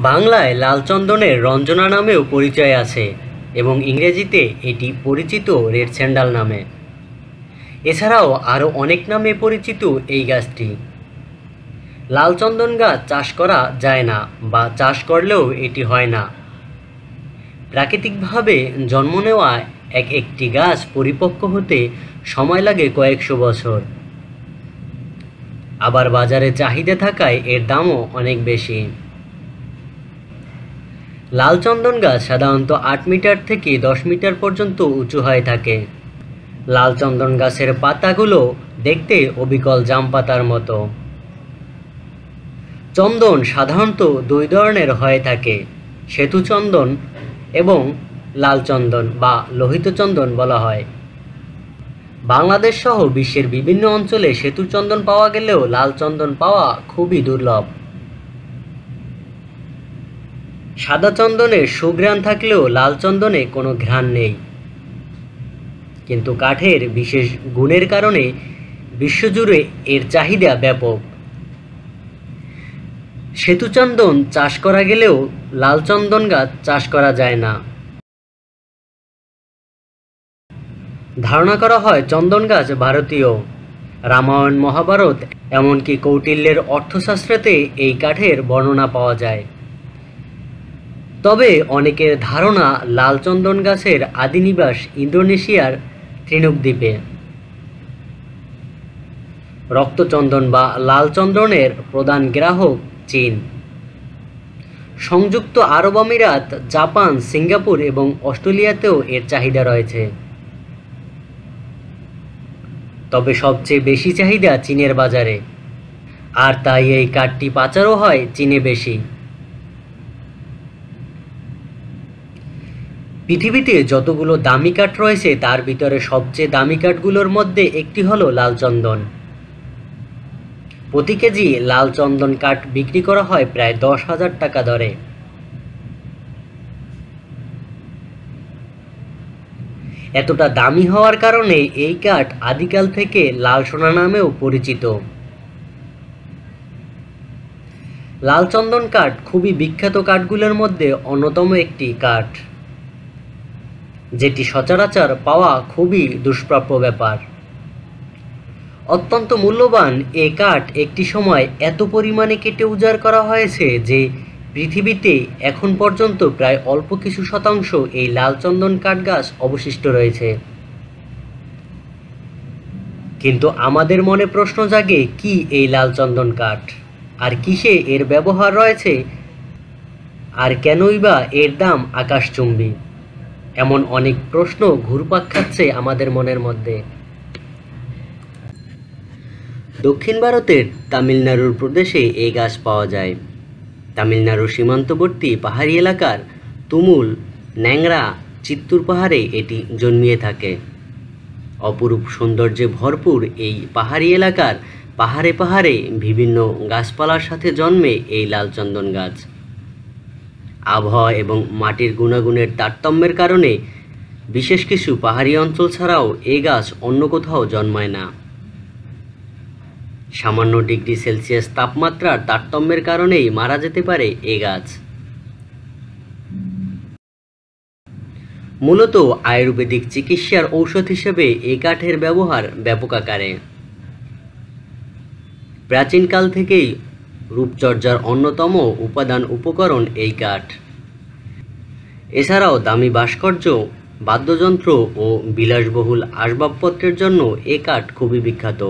বাংলায় লাল চন্দনের রঞ্জনা নামেও পরিচয় আছে এবং ইংরেজিতে এটি পরিচিত রেড স্যান্ডাল নামে। এছাড়াও আরও অনেক নামে পরিচিত এই গাছটি। লাল চন্দন গাছ চাষ করা যায় না বা চাষ করলেও এটি হয় না। প্রাকৃতিকভাবে জন্ম নেওয়া একটি গাছ পরিপক্ক হতে সময় লাগে কয়েকশো বছর। আবার বাজারে চাহিদা থাকায় এর দামও অনেক বেশি। লাল চন্দন গাছ সাধারণত 8 মিটার থেকে 10 মিটার পর্যন্ত উঁচু হয়ে থাকে। লাল চন্দন গাছের পাতাগুলো দেখতে অবিকল জাম পাতার মতো। চন্দন সাধারণত 2 ধরনের হয়ে থাকে, সেতু চন্দন এবং লাল চন্দন বা লোহিত চন্দন বলা হয়। বাংলাদেশ সহ বিশ্বের বিভিন্ন অঞ্চলে সেতু চন্দন পাওয়া গেলেও লাল চন্দন পাওয়া খুবই দুর্লভ। সাদা চন্দনের সুঘ্রাণ থাকলেও লাল চন্দনে কোনো ঘ্রাণ নেই, কিন্তু কাঠের বিশেষ গুণের কারণে বিশ্বজুড়ে এর চাহিদা ব্যাপক। সেতু চন্দন চাষ করা গেলেও লাল চন্দন গাছ চাষ করা যায় না। ধারণা করা হয় চন্দন গাছ ভারতীয়। রামায়ণ, মহাভারত, এমনকি কৌটিল্যের অর্থশাস্ত্রেতে এই কাঠের বর্ণনা পাওয়া যায়। তবে অনেকের ধারণা লাল চন্দন গাছের আদি নিবাস ইন্দোনেশিয়ার ত্রিনুক দ্বীপে। রক্তচন্দন বা লাল চন্দনের প্রধান গ্রাহক চীন, সংযুক্ত আরব আমিরাত, জাপান, সিঙ্গাপুর এবং অস্ট্রেলিয়াতেও এর চাহিদা রয়েছে। তবে সবচেয়ে বেশি চাহিদা চীনের বাজারে, আর তাই এই কাঠটি পাচারও হয় চীনে বেশি। পৃথিবীতে যতগুলো দামি কাঠ রয়েছে তার ভিতরে সবচেয়ে দামি কাঠগুলোর মধ্যে একটি হলো লাল চন্দন। প্রতি কেজি লাল চন্দন কাঠ বিক্রি করা হয় প্রায় 10,000 টাকা দরে। এতটা দামি হওয়ার কারণে এই কাঠ আদিকাল থেকে লাল সোনা নামেও পরিচিত। লাল চন্দন কাঠ খুবই বিখ্যাত কাঠগুলোর মধ্যে অন্যতম একটি কাঠ, যেটি সচরাচর পাওয়া খুবই দুষ্প্রাপ্য ব্যাপার। অত্যন্ত মূল্যবান এ কাঠ একটি সময় এত পরিমাণে কেটে উজাড় করা হয়েছে যে পৃথিবীতে এখন পর্যন্ত প্রায় অল্প কিছু শতাংশ এই লাল চন্দন কাঠ গাছ অবশিষ্ট রয়েছে। কিন্তু আমাদের মনে প্রশ্ন জাগে, কি এই লাল চন্দন কাঠ, আর কিসে এর ব্যবহার রয়েছে, আর কেনই বা এর দাম আকাশচুম্বী? এমন অনেক প্রশ্ন ঘুরপাক খাচ্ছে আমাদের মনের মধ্যে। দক্ষিণ ভারতের তামিলনাড়ুর প্রদেশে এই গাছ পাওয়া যায়। তামিলনাড়ুর সীমান্তবর্তী পাহাড়ি এলাকার তুমুল, ন্যাংরা, চিত্তুর পাহাড়ে এটি জন্মিয়ে থাকে। অপরূপ সৌন্দর্যে ভরপুর এই পাহাড়ি এলাকার পাহাড়ে পাহাড়ে বিভিন্ন গাছপালার সাথে জন্মে এই লাল চন্দন গাছ। আবহাওয়া এবং মাটির গুণাগুণের তারতম্যের কারণে বিশেষ কিছু পাহাড়ি অঞ্চল ছাড়াও এই গাছ অন্য কোথাও জন্মায় না। সামান্য ডিগ্রি সেলসিয়াস তাপমাত্রার তারতম্যের কারণেই মারা যেতে পারে এই গাছ। মূলত আয়ুর্বেদিক চিকিৎসার ঔষধ হিসেবে এই কাঠের ব্যবহার ব্যাপক আকারে। প্রাচীনকাল থেকেই রূপচর্চার অন্যতম উপাদান উপকরণ এই কাঠ। এছাড়াও দামি ভাস্কর্য, বাদ্যযন্ত্র ও বিলাসবহুল আসবাবপত্রের জন্য এই কাঠ খুবই বিখ্যাত।